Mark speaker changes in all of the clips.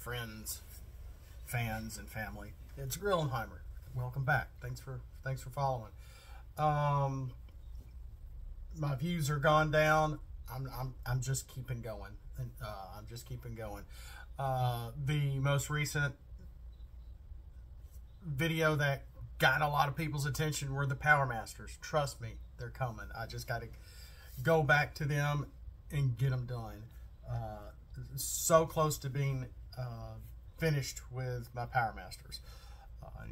Speaker 1: friends, fans, and family. It's Grillenheimer. Welcome back. Thanks for following. My views are gone down. I'm just keeping going, and I'm just keeping going. The most recent video that got a lot of people's attention were the Power Masters. Trust me, they're coming. I just got to go back to them and get them done. So close to being finished with my Power Masters.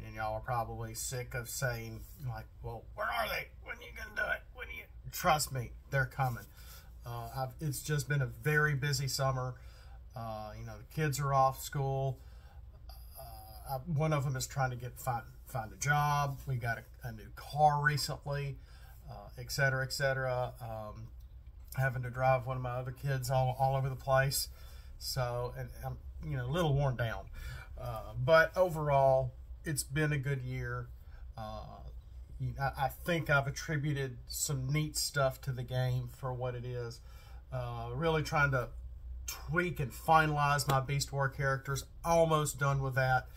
Speaker 1: And y'all are probably sick of saying, like, well, where are they? When are you going to do it? When are you? Trust me, they're coming. It's just been a very busy summer. You know, the kids are off school. One of them is trying to find a job. We got a new car recently, et cetera, et cetera. Having to drive one of my other kids all over the place. So, and I'm, you know, a little worn down. But overall, it's been a good year. I think I've attributed some neat stuff to the game for what it is. Really trying to tweak and finalize my Beast War characters. Almost done with that.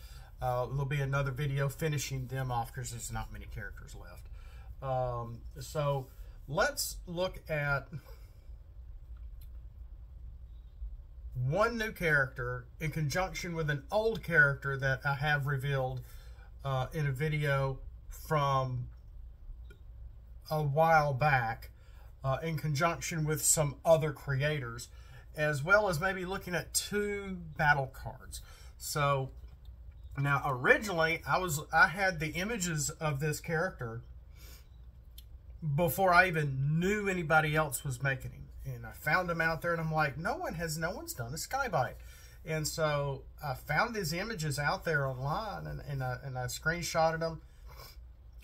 Speaker 1: There'll be another video finishing them off because there's not many characters left. So let's look at one new character in conjunction with an old character that I have revealed in a video from a while back, in conjunction with some other creators, as well as maybe looking at two battle cards. So now originally I had the images of this character before I even knew anybody else was making him. And I found them out there, and I'm like, no one's done a Byte. And so I found these images out there online, and I screenshotted them,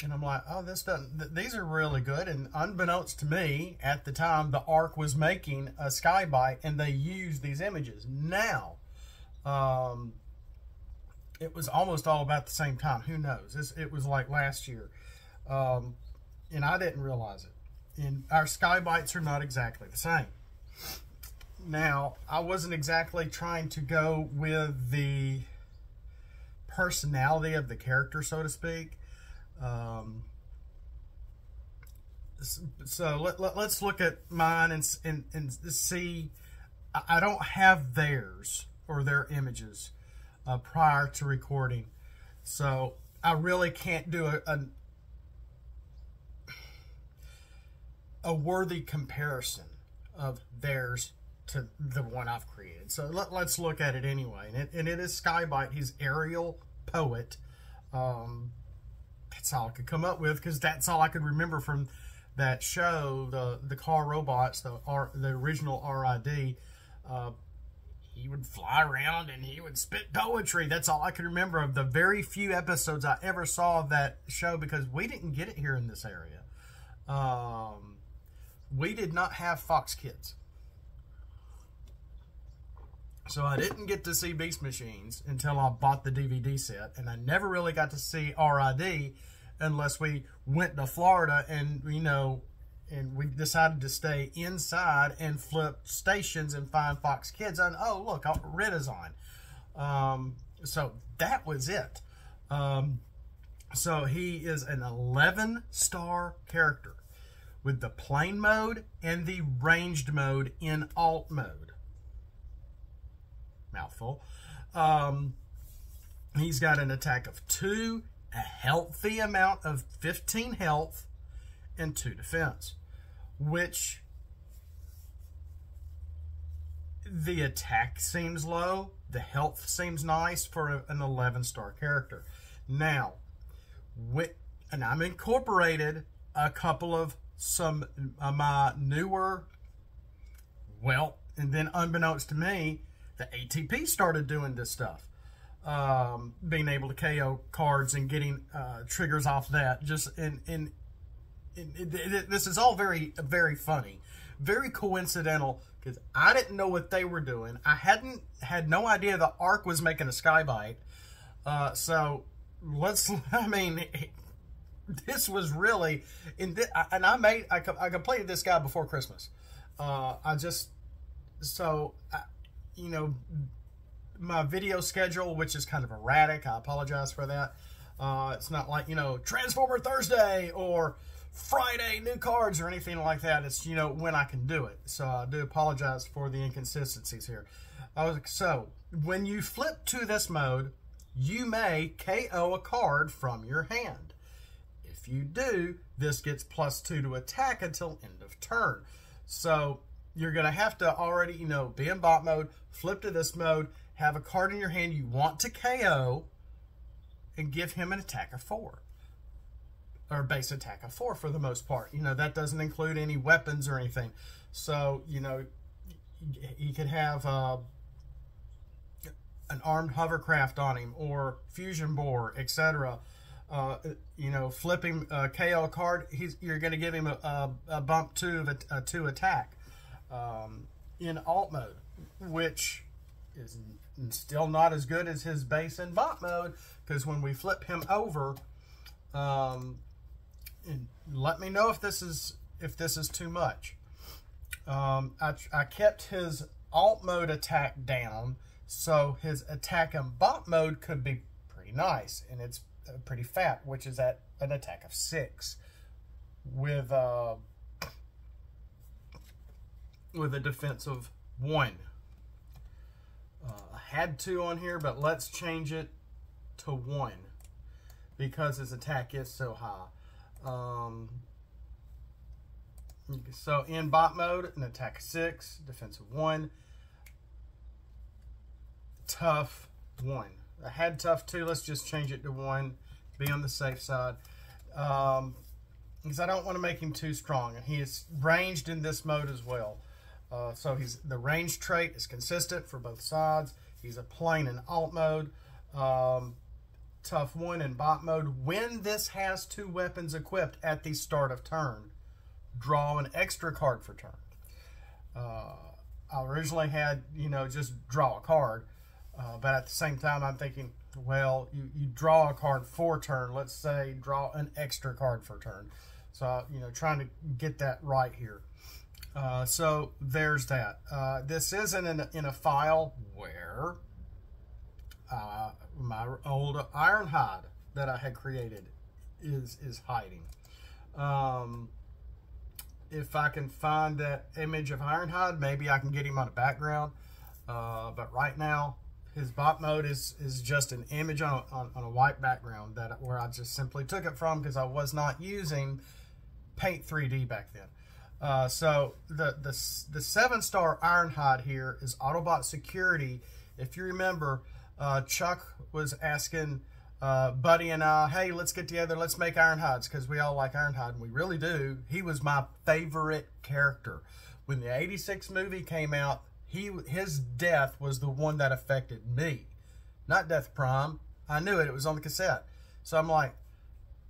Speaker 1: and I'm like, oh, these are really good. And unbeknownst to me, at the time, the ARC was making a Byte, and they used these images. Now, it was almost all about the same time. Who knows? It was like last year, and I didn't realize it. And our Bytes are not exactly the same. Now, I wasn't exactly trying to go with the personality of the character, so to speak. So let's look at mine and see. I don't have theirs or their images prior to recording, so I really can't do a worthy comparison of theirs to the one I've created. So let's look at it anyway. And it is Byte. He's Aerial Poet. That's all I could come up with, because that's all I could remember from that show, the car robots, the original RID. He would fly around and he would spit poetry. That's all I could remember of the very few episodes I ever saw of that show, because we didn't get it here in this area. We did not have Fox Kids. So I didn't get to see Beast Machines until I bought the DVD set. And I never really got to see RID unless we went to Florida and, you know, and we decided to stay inside and flip stations and find Fox Kids. And, oh, look, Rid is on. So that was it. So he is an 11-star character with the plain mode and the ranged mode in alt mode. Mouthful. He's got an attack of 2, a healthy amount of 15 health, and 2 defense. Which, the attack seems low, the health seems nice for an 11-star character. Now, and I'm incorporated a couple of some of my newer, well, and then unbeknownst to me, the ATP started doing this stuff. Being able to KO cards and getting triggers off that. This is all very, very funny. Very coincidental, because I didn't know what they were doing. I had no idea the ARC was making a Byte. So I mean, this was really, and I completed this guy before Christmas. You know, my video schedule, which is kind of erratic. I apologize for that. It's not like, you know, Transformer Thursday or Friday new cards or anything like that. It's, you know, when I can do it. So I do apologize for the inconsistencies here. So when you flip to this mode, you may KO a card from your hand. If you do, this gets +2 to attack until end of turn. So you're going to have to already, you know, be in bot mode, flip to this mode, have a card in your hand you want to KO, and give him an attack of 4. Or base attack of 4 for the most part. You know, that doesn't include any weapons or anything. So, you know, he could have an armed hovercraft on him or fusion bore, etc. You know, flipping KO a card, you're going to give him a bump 2 of a 2 attack in alt mode, which is still not as good as his base in bot mode, because when we flip him over, and let me know if this is too much. I kept his alt mode attack down, so his attack in bot mode could be pretty nice, and it's pretty fat, which is at an attack of 6 with a defense of 1. I had 2 on here, but let's change it to 1 because his attack is so high. So in bot mode, an attack of 6, defense of 1, tough 1. I had tough 2. Let's just change it to 1. Be on the safe side. Because I don't want to make him too strong. And he is ranged in this mode as well. So the range trait is consistent for both sides. He's a plane in alt mode. Tough 1 in bot mode. When this has 2 weapons equipped at the start of turn, draw an extra card for turn. I originally had, you know, just draw a card. But at the same time, I'm thinking, well, you draw a card for turn. Let's say draw an extra card for turn. So, you know, trying to get that right here. So there's that. This isn't in a file where my old Ironhide that I had created is hiding. If I can find that image of Ironhide, maybe I can get him on a background. But right now, his bot mode is just an image on a white background where I just simply took it from because I was not using Paint 3D back then. So the 7-star Ironhide here is Autobot Security. If you remember, Chuck was asking Buddy and I, hey, let's get together, let's make Ironhides, because we all like Ironhide, and we really do. He was my favorite character. When the '86 movie came out, his death was the one that affected me, not Death Prime. I knew it was on the cassette. So I'm like,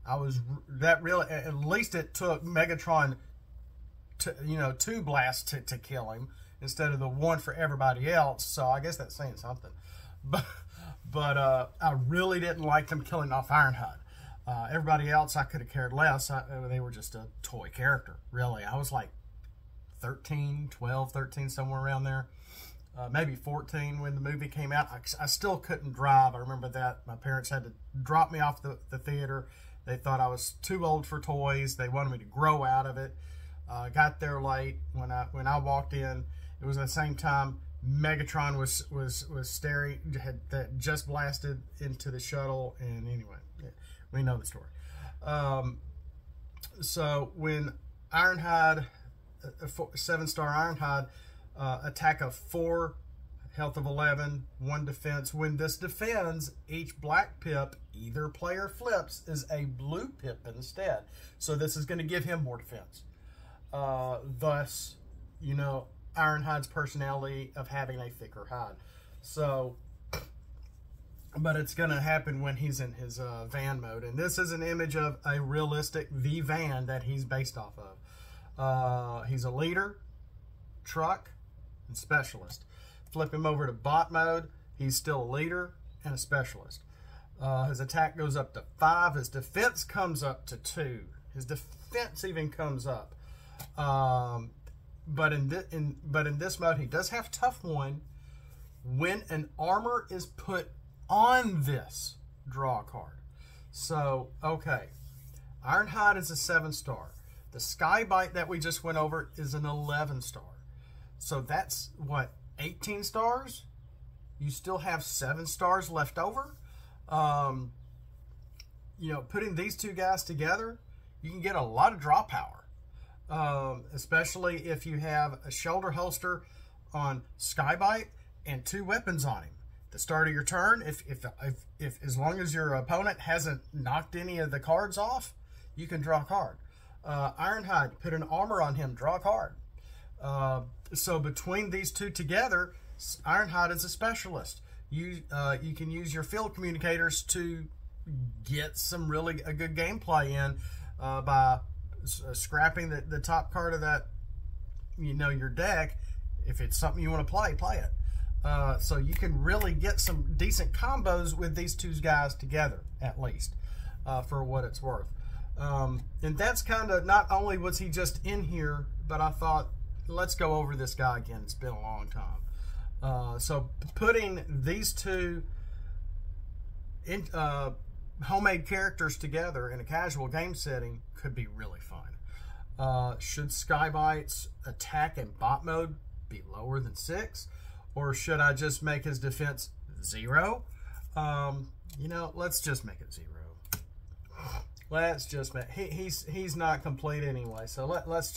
Speaker 1: at least it took Megatron to, you know, 2 blasts to kill him instead of the 1 for everybody else. So I guess that's saying something. But I really didn't like them killing off Ironhide. Everybody else I could have cared less. They were just a toy character, really. I was like 12, 13, somewhere around there. Maybe 14 when the movie came out. I still couldn't drive. I remember that. My parents had to drop me off the theater. They thought I was too old for toys. They wanted me to grow out of it. Got there late. When I walked in, it was at the same time Megatron was staring, that just blasted into the shuttle. And anyway, we know the story. So when Ironhide, 7-star Ironhide, attack of 4, health of 11, 1 defense. When this defends, each black pip either player flips is a blue pip instead. So this is going to give him more defense. Thus, you know, Ironhide's personality of having a thicker hide. So, but it's going to happen when he's in his van mode. And this is an image of a realistic van that he's based off of. He's a leader, truck, and specialist. Flip him over to bot mode. He's still a leader and a specialist. His attack goes up to 5. His defense comes up to 2. His defense even comes up. But in this mode, he does have tough 1, When an armor is put on this, draw a card. So, okay. Ironhide is a 7-star. The Byte that we just went over is an 11-star. So that's, what, 18 stars? You still have 7 stars left over? You know, putting these two guys together, you can get a lot of draw power. Especially if you have a shoulder holster on Byte and 2 weapons on him. At the start of your turn, if as long as your opponent hasn't knocked any of the cards off, you can draw a card. Ironhide, put an armor on him, draw a card. So between these two together, Ironhide is a specialist. You can use your field communicators to get some really good gameplay in by scrapping the top card of that, you know, your deck. If it's something you want to play, play it. So you can really get some decent combos with these two guys together, at least, for what it's worth. And that's kind of, not only was he just in here, but I thought, let's go over this guy again. It's been a long time. So putting these two homemade characters together in a casual game setting could be really fun. Should Byte's attack in bot mode be lower than 6? Or should I just make his defense 0? You know, let's just make it 0. Let's just make, he's not complete anyway. So let's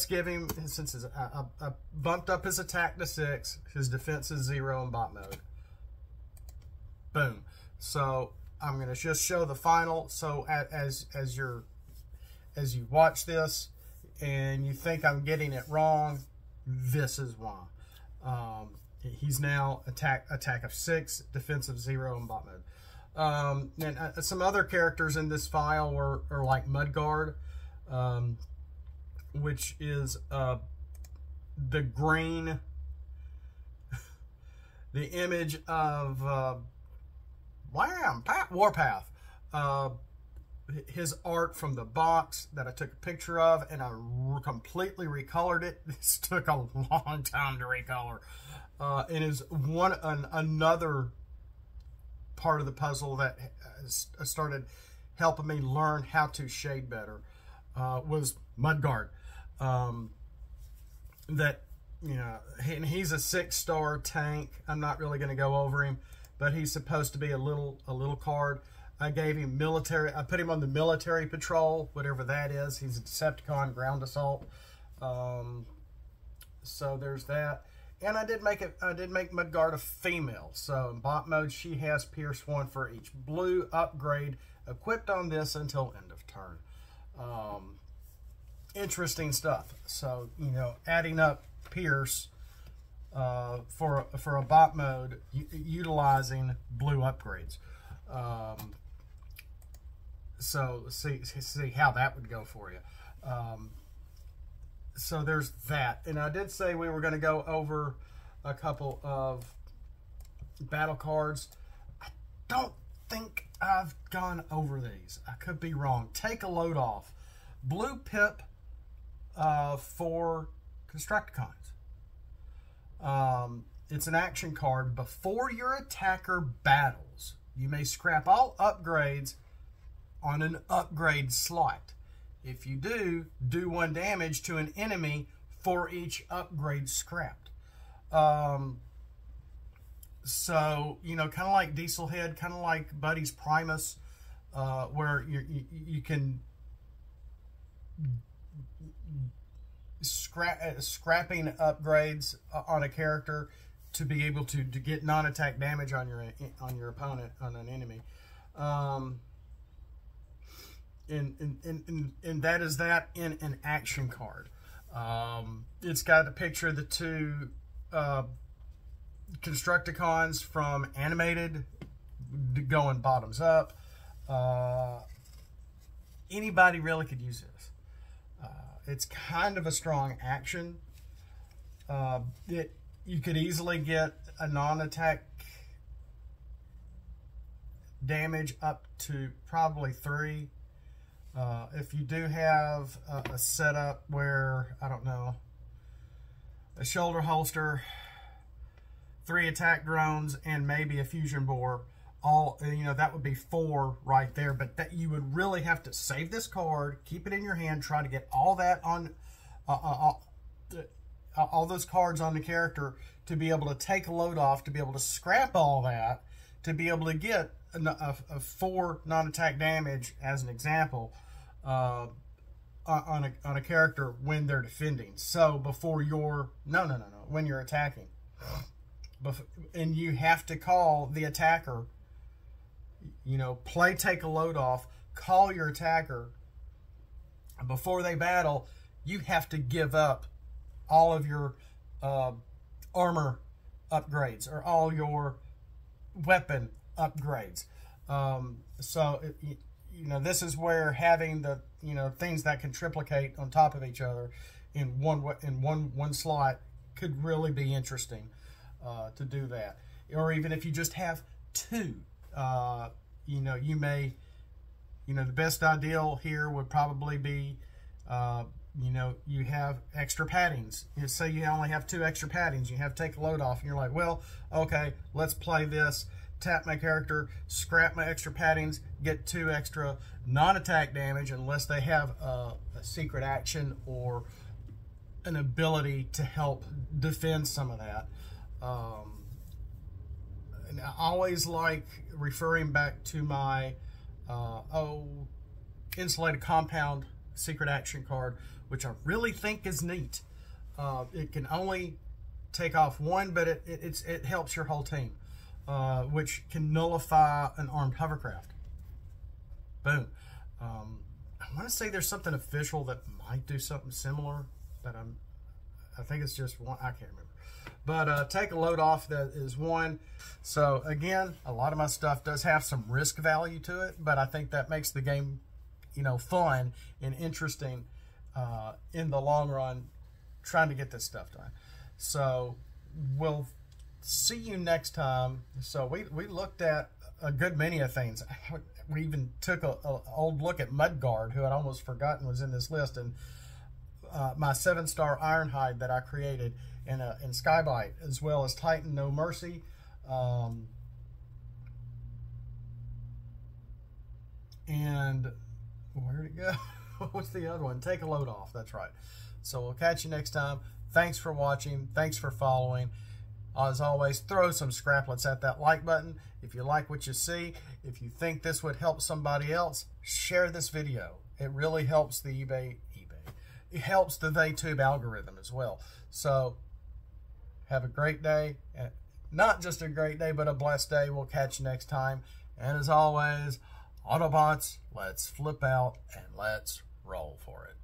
Speaker 1: give him, since I bumped up his attack to 6, his defense is 0 in bot mode. Boom. So I'm going to just show the final. So as you watch this and you think I'm getting it wrong, this is why. He's now attack of 6, defensive 0 in bot mode. And some other characters in this file are like Mudguard, which is the green, the image of Warpath. His art from the box that I took a picture of, and I completely recolored it. This took a long time to recolor. And is another part of the puzzle that started helping me learn how to shade better was Mudguard. That, you know, he's a 6-star tank. I'm not really going to go over him, but he's supposed to be a little card. I gave him military. I put him on the military patrol, whatever that is. He's a Decepticon ground assault. So there's that. And I did make Mudguard a female. So in bot mode, she has Pierce 1 for each blue upgrade equipped on this until end of turn. Interesting stuff. So, you know, adding up Pierce for a bot mode, utilizing blue upgrades. So see how that would go for you. So there's that. And I did say we were going to go over a couple of battle cards. I don't think I've gone over these. I could be wrong. Take a load off. Blue Pip for Constructicons. It's an action card. Before your attacker battles, you may scrap all upgrades on an upgrade slot. If you do 1 damage to an enemy for each upgrade scrapped. So, you know, kind of like Dieselhead, kind of like Buddy's Primus, where you can scrapping upgrades on a character to be able to get non-attack damage on your opponent, on an enemy. And that is that in an action card. It's got a picture of the 2 Constructicons from Animated going bottoms up. Anybody really could use this. It's kind of a strong action. You could easily get a non-attack damage up to probably 3. If you do have a setup where, I don't know, a shoulder holster 3 attack drones, and maybe a fusion bore. All, you know, that would be 4 right there. But that you would really have to save this card, keep it in your hand, try to get all that on, all those cards on the character to be able to take a load off, to be able to scrap all that, to be able to get a 4 non-attack damage, as an example, on a character when they're defending. So before you're when you're attacking, and you have to call the attacker. You know, play take a load off, call your attacker. Before they battle, you have to give up all of your armor upgrades or all your weapon upgrades. You know, this is where having the, you know, things that can triplicate on top of each other in one slot could really be interesting to do that. Or even if you just have 2. You know, you may, you know, the best ideal here would probably be, you know, you have extra paddings. You know, say you only have 2 extra paddings. You have to take a load off, and you're like, well, okay, let's play this. Tap my character, scrap my extra paddings, get 2 extra non-attack damage, unless they have a secret action or an ability to help defend some of that. And I always like referring back to my insulated compound secret action card, which I really think is neat. It can only take off 1, but it helps your whole team, which can nullify an armed hovercraft. Boom. I want to say there's something official that might do something similar, but I think it's just one. I can't remember. But take a load off, that is 1. So again, a lot of my stuff does have some risk value to it, but I think that makes the game, you know, fun and interesting in the long run, trying to get this stuff done. So we'll see you next time. So we looked at a good many of things. We even took a old look at Mudguard, who I'd almost forgotten was in this list, and my 7-star Ironhide that I created in Byte, as well as Titan No Mercy. And where'd it go? What's the other one? Take a load off. That's right. So we'll catch you next time. Thanks for watching. Thanks for following. As always, throw some scraplets at that like button. If you like what you see, if you think this would help somebody else, share this video. It really helps the it helps the VTube algorithm as well. So have a great day. Not just a great day, but a blessed day. We'll catch you next time. And as always, Autobots, let's flip out and let's roll for it.